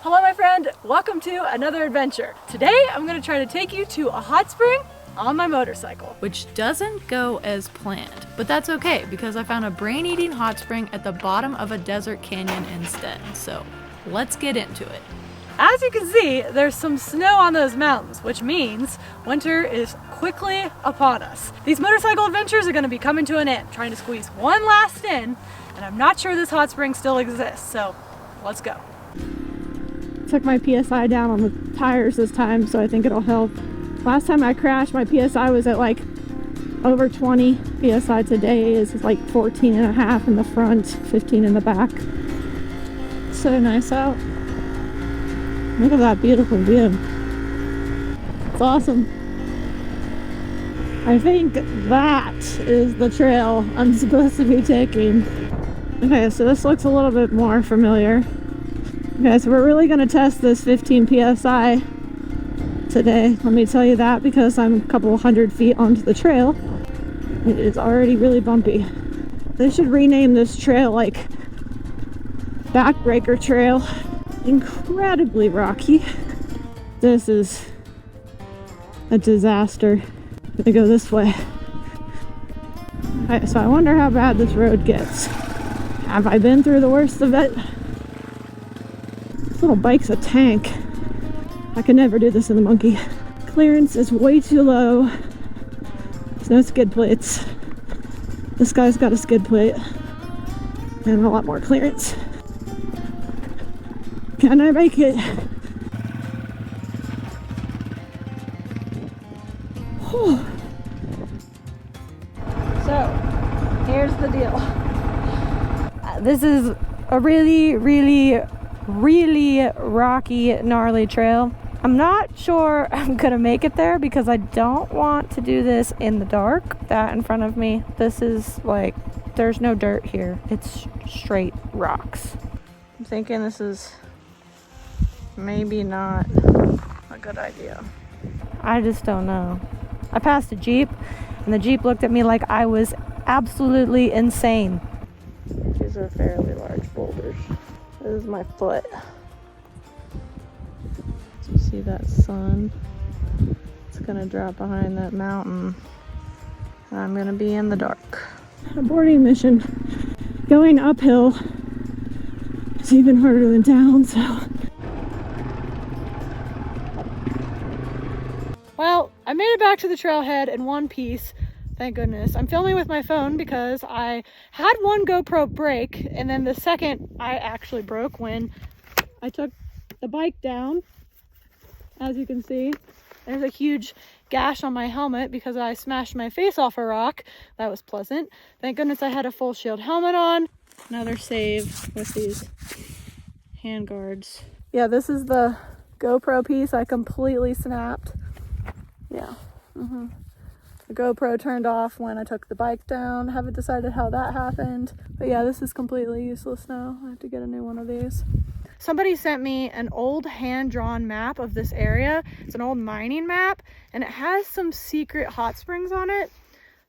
Hello my friend, welcome to another adventure. Today I'm going to try to take you to a hot spring on my motorcycle. Which doesn't go as planned, but that's okay because I found a brain-eating hot spring at the bottom of a desert canyon instead. So let's get into it. As you can see, there's some snow on those mountains, which means winter is quickly upon us. These motorcycle adventures are going to be coming to an end, trying to squeeze one last in, and I'm not sure this hot spring still exists, so let's go. Took my PSI down on the tires this time, so I think it'll help. Last time I crashed, my PSI was at like over 20. PSI today is like 14 and a half in the front, 15 in the back. So nice out. Look at that beautiful view. It's awesome. I think that is the trail I'm supposed to be taking. Okay, so this looks a little bit more familiar. Okay, so we're really going to test this 15 PSI today. Let me tell you that because I'm a couple hundred feet onto the trail. It is already really bumpy. They should rename this trail like Backbreaker Trail. Incredibly rocky. This is a disaster. I'm gonna go this way. Okay, so I wonder how bad this road gets. Have I been through the worst of it? This little bike's a tank. I could never do this in the monkey. Clearance is way too low. There's no skid plates. This guy's got a skid plate and a lot more clearance. Can I make it? Whew. So, here's the deal. This is a really rocky, gnarly trail. I'm not sure I'm gonna make it there because I don't want to do this in the dark. That in front of me, this is like, there's no dirt here. It's straight rocks. I'm thinking this is maybe not a good idea. I just don't know. I passed a Jeep and the Jeep looked at me like I was absolutely insane. These are fairly large boulders. This is my foot. So you see that sun? It's gonna drop behind that mountain. I'm gonna be in the dark. A boarding mission. Going uphill is even harder than down, so. Well, I made it back to the trailhead in one piece, thank goodness. I'm filming with my phone because I had one GoPro break, and then the second I actually broke when I took the bike down. As you can see, there's a huge gash on my helmet because I smashed my face off a rock. That was pleasant. Thank goodness I had a full shield helmet on. Another save with these hand guards. Yeah, this is the GoPro piece I completely snapped. Yeah. The GoPro turned off when I took the bike down. Haven't decided how that happened. But yeah, this is completely useless now. I have to get a new one of these. Somebody sent me an old hand-drawn map of this area. It's an old mining map, and it has some secret hot springs on it.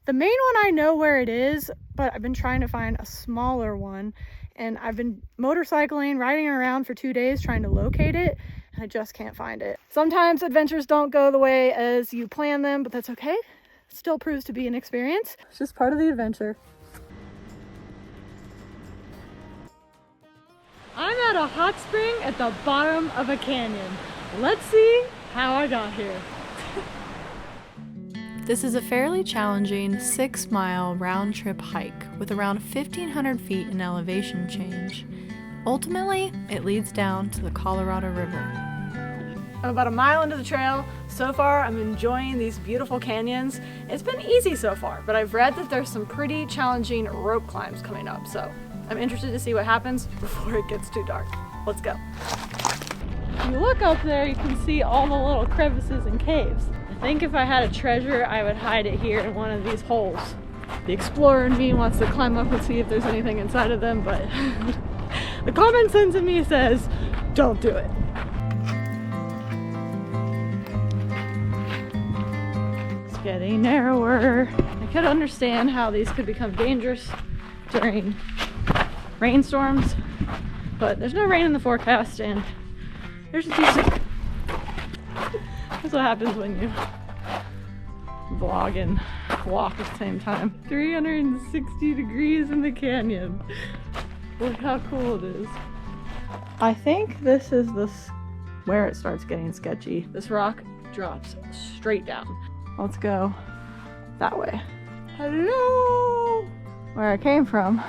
The main one I know where it is, but I've been trying to find a smaller one. And I've been motorcycling, riding around for 2 days trying to locate it. I just can't find it. Sometimes adventures don't go the way as you plan them, but that's okay. It still proves to be an experience. It's just part of the adventure. I'm at a hot spring at the bottom of a canyon. Let's see how I got here. This is a fairly challenging 6-mile round-trip hike with around 1,500 feet in elevation change. Ultimately, it leads down to the Colorado River. I'm about a mile into the trail. So far, I'm enjoying these beautiful canyons. It's been easy so far, but I've read that there's some pretty challenging rope climbs coming up, so I'm interested to see what happens before it gets too dark. Let's go. If you look up there, you can see all the little crevices and caves. I think if I had a treasure, I would hide it here in one of these holes. The explorer in me wants to climb up and see if there's anything inside of them, but the common sense in me says, don't do it. It's getting narrower. I could understand how these could become dangerous during rainstorms, but there's no rain in the forecast and Here's the music. That's what happens when you vlog and walk at the same time. 360 degrees in the canyon. Look how cool it is. I think this is where it starts getting sketchy. This rock drops straight down. Let's go that way. Hello! Where I came from,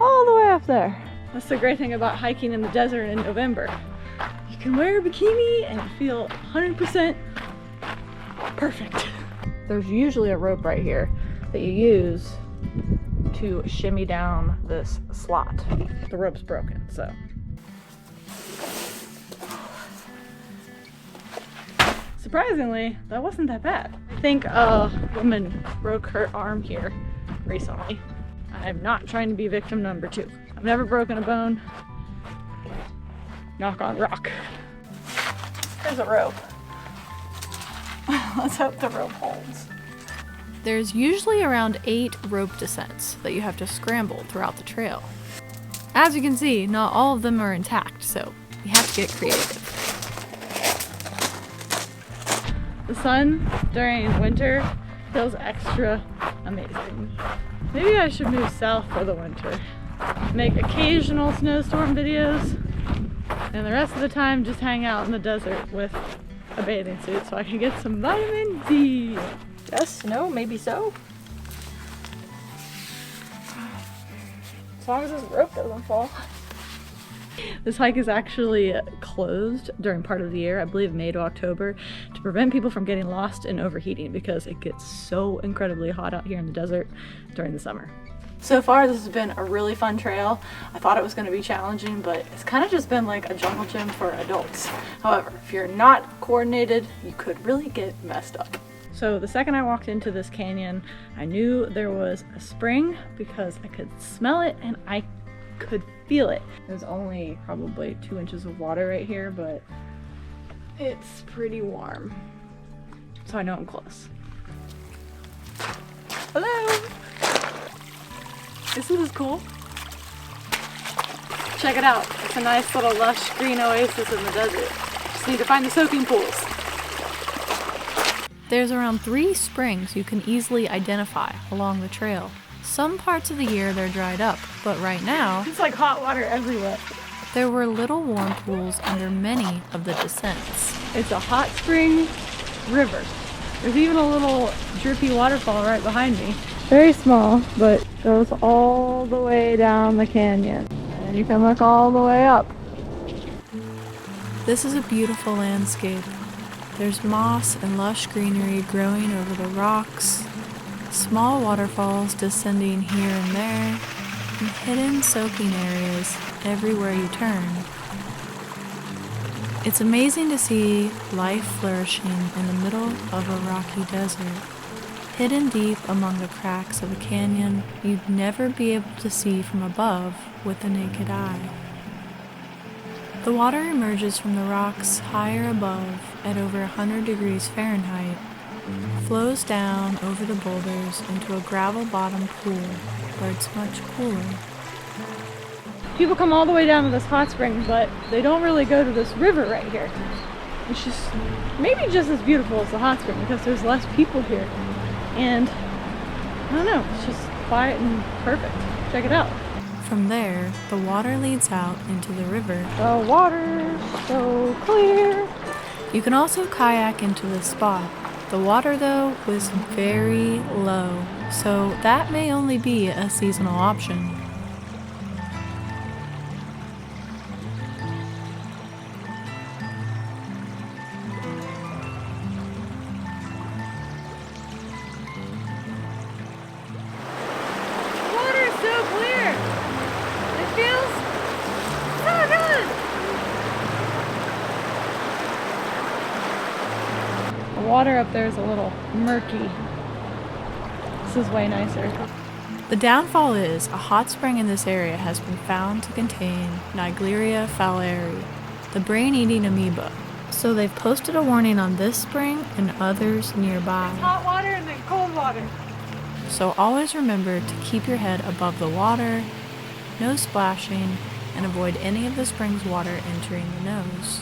all the way up there. That's the great thing about hiking in the desert in November. You can wear a bikini and feel 100% perfect. There's usually a rope right here that you use to shimmy down this slot. The rope's broken, so. Surprisingly, that wasn't that bad. I think a woman broke her arm here recently. I'm not trying to be victim number 2. I've never broken a bone. Knock on rock. There's a rope. Let's hope the rope holds. There's usually around 8 rope descents that you have to scramble throughout the trail. As you can see, not all of them are intact, so you have to get creative. The sun during winter feels extra amazing. Maybe I should move south for the winter. Make occasional snowstorm videos, and the rest of the time just hang out in the desert with a bathing suit so I can get some vitamin D. Yes, no, maybe so. As long as this rope doesn't fall. This hike is actually closed during part of the year, I believe May to October, to prevent people from getting lost and overheating because it gets so incredibly hot out here in the desert during the summer. So far, this has been a really fun trail. I thought it was going to be challenging, but it's kind of just been like a jungle gym for adults. However, if you're not coordinated, you could really get messed up. So the second I walked into this canyon, I knew there was a spring because I could smell it and I could feel it. There's only probably 2 inches of water right here, but it's pretty warm. So I know I'm close. Hello! Isn't this cool? Check it out. It's a nice little lush green oasis in the desert. Just need to find the soaking pools. There's around 3 springs you can easily identify along the trail. Some parts of the year they're dried up, but right now, It's like hot water everywhere. there were little warm pools under many of the descents. It's a hot spring river. There's even a little drippy waterfall right behind me. Very small, but goes all the way down the canyon. And you can look all the way up. This is a beautiful landscape. There's moss and lush greenery growing over the rocks, small waterfalls descending here and there, and hidden soaking areas everywhere you turn. It's amazing to see life flourishing in the middle of a rocky desert. Hidden deep among the cracks of a canyon you'd never be able to see from above with the naked eye. The water emerges from the rocks higher above at over 100 degrees Fahrenheit, flows down over the boulders into a gravel-bottom pool where it's much cooler. People come all the way down to this hot spring, but they don't really go to this river right here. It's just maybe just as beautiful as the hot spring because there's less people here. And I don't know, it's just quiet and perfect. Check it out. From there, the water leads out into the river. The water's so clear. You can also kayak into this spot. The water, though, was very low, so that may only be a seasonal option. Water's so clear. It feels so good. The water up there is a little murky. This is way nicer. The downfall is a hot spring in this area has been found to contain Naegleria fowleri, the brain-eating amoeba. So they've posted a warning on this spring and others nearby. Hot water and then cold water. So always remember to keep your head above the water, no splashing, and avoid any of the spring's water entering the nose.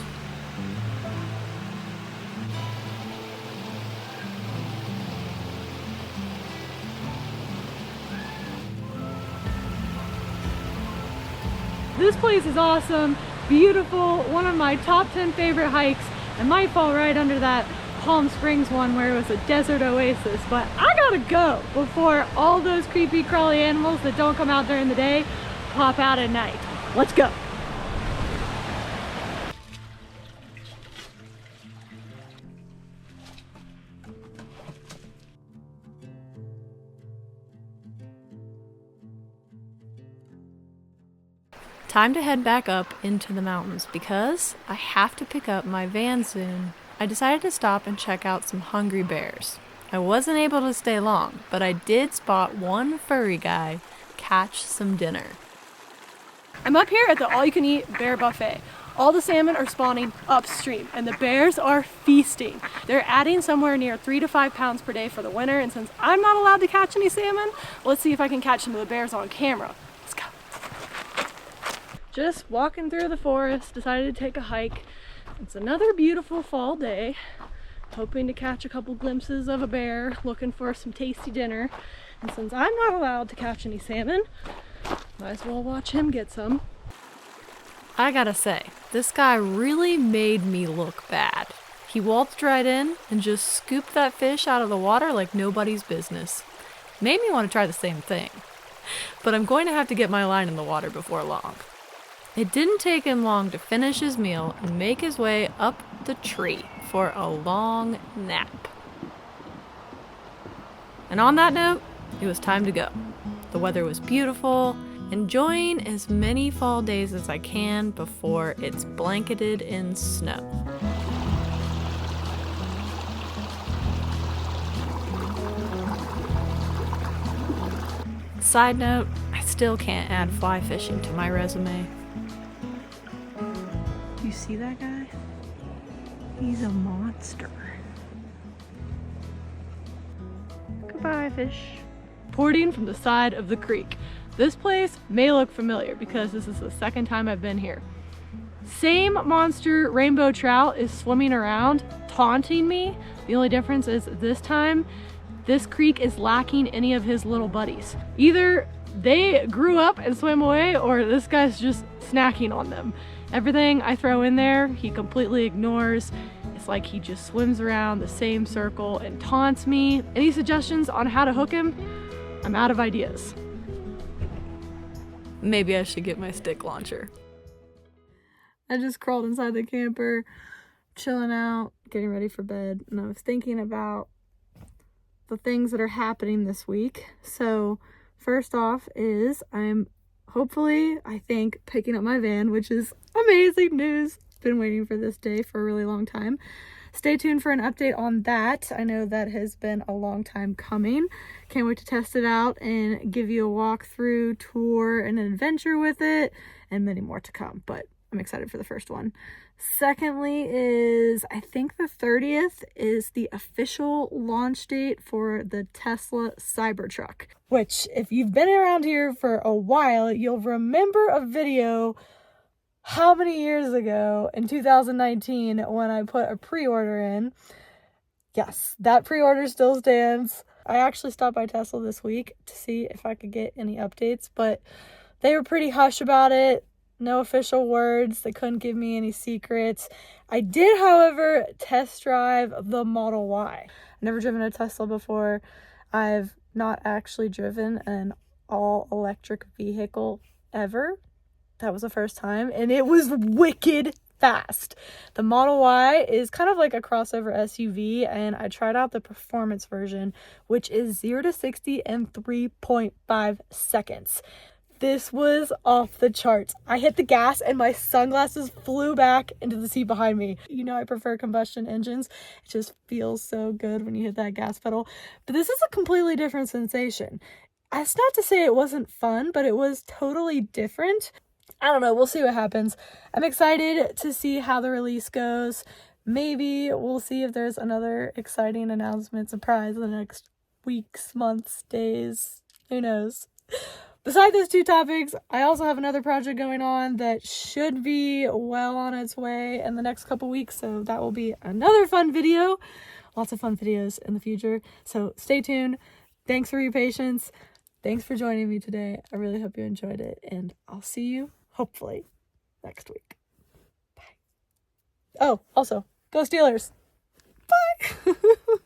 This place is awesome, beautiful, one of my top 10 favorite hikes. It might fall right under that Palm Springs one where it was a desert oasis, but I gotta go before all those creepy crawly animals that don't come out during the day pop out at night. Let's go. Time to head back up into the mountains because I have to pick up my van soon. I decided to stop and check out some hungry bears. I wasn't able to stay long, but I did spot one furry guy catch some dinner. I'm up here at the all-you-can-eat bear buffet. All the salmon are spawning upstream and the bears are feasting. They're adding somewhere near 3 to 5 pounds per day for the winter, and since I'm not allowed to catch any salmon, let's see if I can catch some of the bears on camera. Let's go. Just walking through the forest, decided to take a hike. It's another beautiful fall day. Hoping to catch a couple glimpses of a bear, looking for some tasty dinner. And since I'm not allowed to catch any salmon, might as well watch him get some. I gotta say, this guy really made me look bad. He waltzed right in and just scooped that fish out of the water like nobody's business. Made me want to try the same thing. But I'm going to have to get my line in the water before long. It didn't take him long to finish his meal and make his way up the tree for a long nap. And on that note, it was time to go. The weather was beautiful, enjoying as many fall days as I can before it's blanketed in snow. Side note, I still can't add fly fishing to my resume. Do you see that guy? He's a monster. Goodbye, fish. Reporting from the side of the creek. This place may look familiar because this is the second time I've been here. Same monster rainbow trout is swimming around, taunting me. The only difference is this time, this creek is lacking any of his little buddies. Either they grew up and swam away, or this guy's just snacking on them. Everything I throw in there, he completely ignores. It's like he just swims around the same circle and taunts me. Any suggestions on how to hook him? I'm out of ideas. Maybe I should get my stick launcher. I just crawled inside the camper, chilling out, getting ready for bed, and I was thinking about the things that are happening this week. So first off is I'm hopefully, I think, picking up my van, which is amazing news. Been waiting for this day for a really long time. Stay tuned for an update on that. I know that has been a long time coming. Can't wait to test it out and give you a walkthrough, tour, and an adventure with it, and many more to come, but I'm excited for the first one. Secondly is, I think the 30th is the official launch date for the Tesla Cybertruck, which if you've been around here for a while, you'll remember a video how many years ago in 2019 when I put a pre-order in. Yes, that pre-order still stands. I actually stopped by Tesla this week to see if I could get any updates, but they were pretty hush about it. No official words. They couldn't give me any secrets. I did, however, test drive the Model Y. I've never driven a Tesla before. I've not actually driven an all-electric vehicle ever. That was the first time, and it was wicked fast. The Model Y is kind of like a crossover SUV, and I tried out the performance version, which is 0 to 60 in 3.5 seconds. This was off the charts. I hit the gas and my sunglasses flew back into the seat behind me. You know I prefer combustion engines. It just feels so good when you hit that gas pedal. But this is a completely different sensation. That's not to say it wasn't fun, but it was totally different. I don't know. We'll see what happens. I'm excited to see how the release goes. Maybe we'll see if there's another exciting announcement surprise in the next weeks, months, days. Who knows? Beside those two topics, I also have another project going on that should be well on its way in the next couple weeks, so that will be another fun video. Lots of fun videos in the future, so stay tuned. Thanks for your patience. Thanks for joining me today. I really hope you enjoyed it, and I'll see you, hopefully, next week. Bye. Oh, also, go Steelers. Bye.